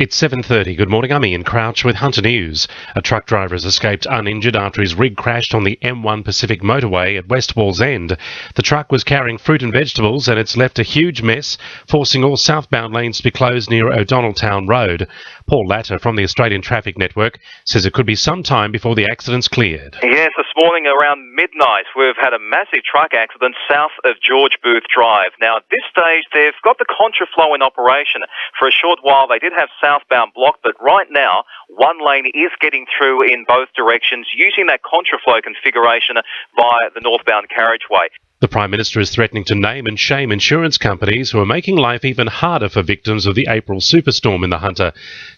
It's 7:30. Good morning, I'm Ian Crouch with Hunter News. A truck driver has escaped uninjured after his rig crashed on the M1 Pacific motorway at West Walls End. The truck was carrying fruit and vegetables and it's left a huge mess, forcing all southbound lanes to be closed near O'Donnell Town Road. Paul Latter from the Australian Traffic Network says it could be some time before the accident's cleared. Yes, this morning around midnight we've had a massive truck accident south of George Booth Drive. Now at this stage they've got the contraflow in operation. For a short while they did have southbound blocked, but right now one lane is getting through in both directions using that contraflow configuration via the northbound carriageway. The Prime Minister is threatening to name and shame insurance companies who are making life even harder for victims of the April superstorm in the Hunter.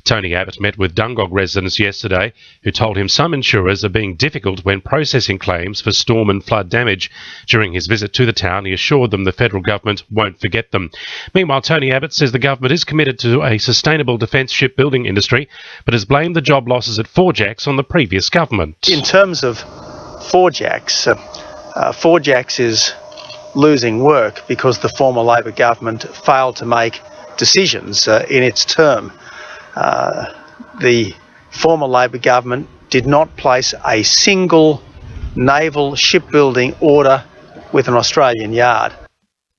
Tony Abbott met with Dungog residents yesterday who told him some insurers are being difficult when processing claims for storm and flood damage. During his visit to the town, he assured them the federal government won't forget them. Meanwhile, Tony Abbott says the government is committed to a sustainable defence shipbuilding industry, but has blamed the job losses at Forjax on the previous government. In terms of Forjax, Forjax is losing work because the former Labor government failed to make decisions in its term. The former Labor government did not place a single naval shipbuilding order with an Australian yard.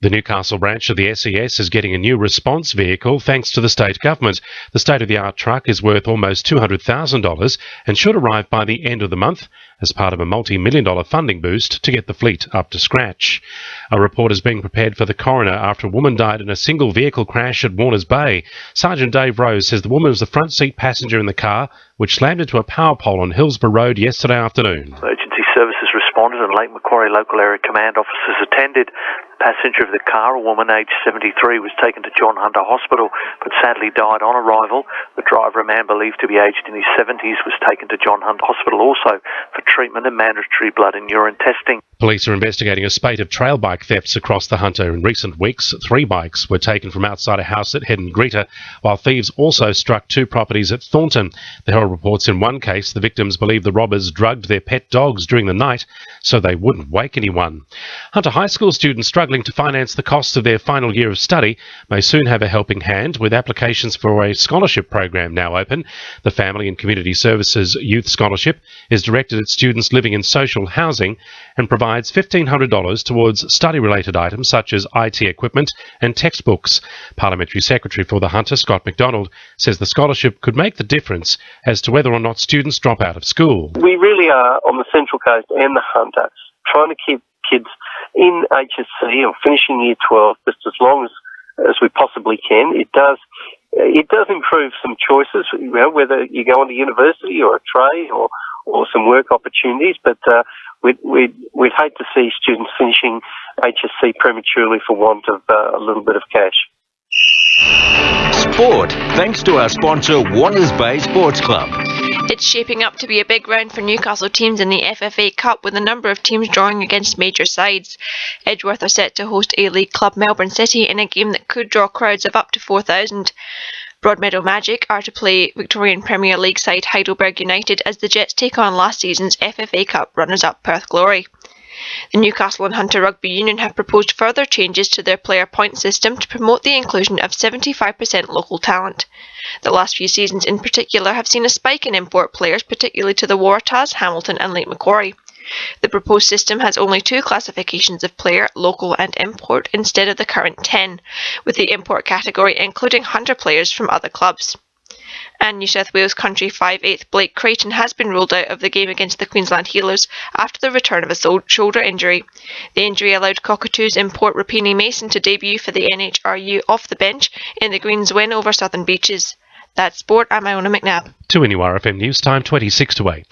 The Newcastle branch of the SES is getting a new response vehicle thanks to the state government. The state-of-the-art truck is worth almost $200,000 and should arrive by the end of the month as part of a multi-million-dollar funding boost to get the fleet up to scratch. A report is being prepared for the coroner after a woman died in a single vehicle crash at Warners Bay. Sergeant Dave Rose says the woman was the front seat passenger in the car, which slammed into a power pole on Hillsborough Road yesterday afternoon. Emergency services responded and Lake Macquarie Local Area Command officers attended. The passenger of the car, a woman aged 73, was taken to John Hunter Hospital but sadly died on arrival. The driver, a man believed to be aged in his 70s, was taken to John Hunter Hospital also for treatment and mandatory blood and urine testing. Police are investigating a spate of trail bike thefts across the Hunter. In recent weeks, 3 bikes were taken from outside a house at Head and Greta, while thieves also struck 2 properties at Thornton. The Herald reports in one case the victims believe the robbers drugged their pet dogs during the night so they wouldn't wake anyone. Hunter High School students struggling to finance the costs of their final year of study may soon have a helping hand with applications for a scholarship program now open. The Family and Community Services Youth Scholarship is directed at students living in social housing and provides $1,500 towards study-related items such as IT equipment and textbooks. Parliamentary Secretary for the Hunter, Scott McDonald, says the scholarship could make the difference as to whether or not students drop out of school. We really are, on the Central Coast and the Hunter, trying to keep kids in HSC or finishing Year 12 just as long as we possibly can. It does improve some choices, whether you go on to university or a trade or some work opportunities, but we'd hate to see students finishing HSC prematurely for want of a little bit of cash. Sport, thanks to our sponsor Warners Bay Sports Club. It's shaping up to be a big round for Newcastle teams in the FFA Cup, with a number of teams drawing against major sides. Edgeworth are set to host A-League club Melbourne City in a game that could draw crowds of up to 4,000. Broadmeadow Magic are to play Victorian Premier League side Heidelberg United as the Jets take on last season's FFA Cup runners-up Perth Glory. The Newcastle and Hunter Rugby Union have proposed further changes to their player point system to promote the inclusion of 75% local talent. The last few seasons in particular have seen a spike in import players, particularly to the Waratahs, Hamilton and Lake Macquarie. The proposed system has only 2 classifications of player, local and import, instead of the current 10, with the import category including Hunter players from other clubs. And New South Wales country 5/8 Blake Creighton has been ruled out of the game against the Queensland Healers after the return of a shoulder injury. The injury allowed Cockatoos import Rapini Mason to debut for the NHRU off the bench in the Greens' win over Southern Beaches. That's sport. I'm Iona McNabb. To NURFM News Time 26 to 8.